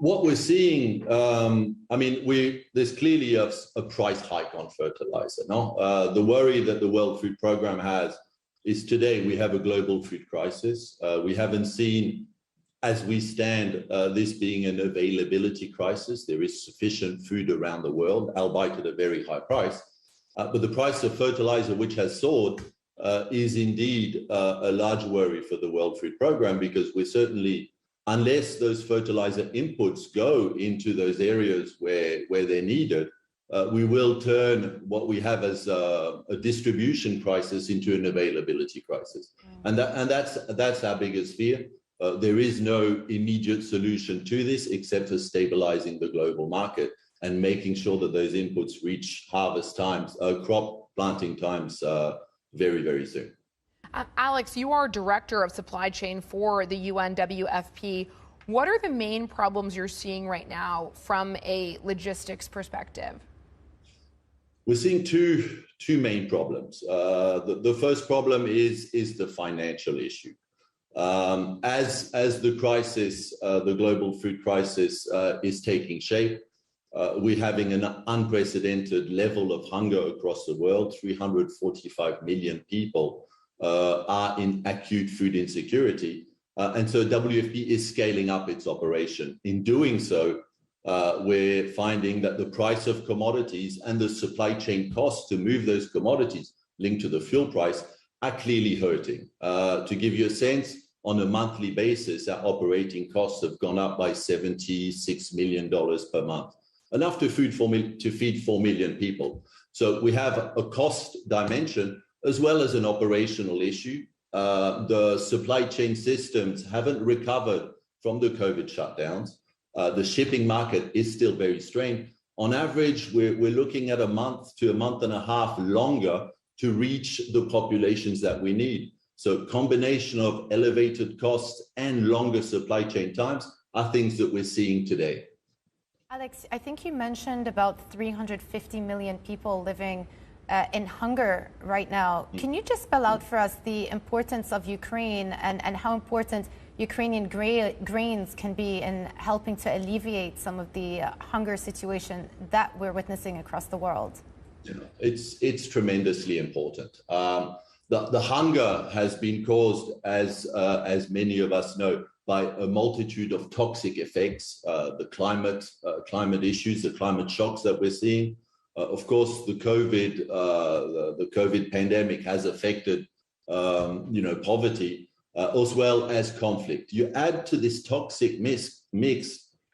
What we're seeing, there's clearly a price hike on fertilizer. No, the worry that the World Food Programme has is today we have a global food crisis. We haven't seen, as we stand, this being an availability crisis. There is sufficient food around the world, albeit at a very high price. But the price of fertilizer, which has soared, is indeed a large worry for the World Food Programme, because we're certainly, unless those fertilizer inputs go into those areas where they're needed, we will turn what we have as a distribution crisis into an availability crisis. And that's our biggest fear. There is no immediate solution to this except for stabilizing the global market and making sure that those inputs reach harvest times, crop planting times very, very soon. Alex, you are Director of Supply Chain for the UNWFP. What are the main problems you're seeing right now from a logistics perspective? We're seeing two main problems. The first problem is the financial issue. As the crisis, the global food crisis, is taking shape, we're having an unprecedented level of hunger across the world. 345 million people are in acute food insecurity. And so WFP is scaling up its operation. In doing so, we're finding that the price of commodities and the supply chain costs to move those commodities linked to the fuel price are clearly hurting. To give you a sense, on a monthly basis, our operating costs have gone up by $76 million per month, enough to feed 4 million people. So we have a cost dimension as well as an operational issue. The supply chain systems haven't recovered from the COVID shutdowns. The shipping market is still very strained. On average, we're looking at a month to a month and a half longer to reach the populations that we need. So combination of elevated costs and longer supply chain times are things that we're seeing today. Alex, I think you mentioned about 350 million people living in hunger right now. Can you just spell out for us the importance of Ukraine and how important Ukrainian grains can be in helping to alleviate some of the hunger situation that we're witnessing across the world? Yeah, it's tremendously important. The hunger has been caused, as many of us know, by a multitude of toxic effects, the climate issues, the climate shocks that we're seeing. Of course, the COVID pandemic has affected, poverty, as well as conflict. You add to this toxic mix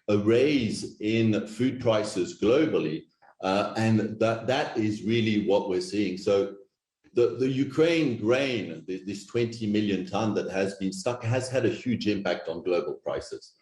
a raise in food prices globally, and that is really what we're seeing. So the Ukraine grain, this 20 million ton that has been stuck, has had a huge impact on global prices.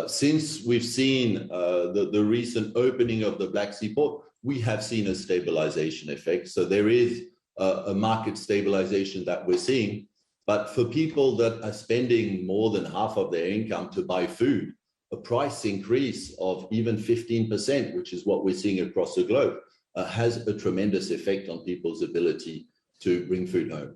Since we've seen the recent opening of the Black Sea port, we have seen a stabilization effect. So there is a market stabilization that we're seeing. But for people that are spending more than half of their income to buy food, a price increase of even 15%, which is what we're seeing across the globe, has a tremendous effect on people's ability to bring food home.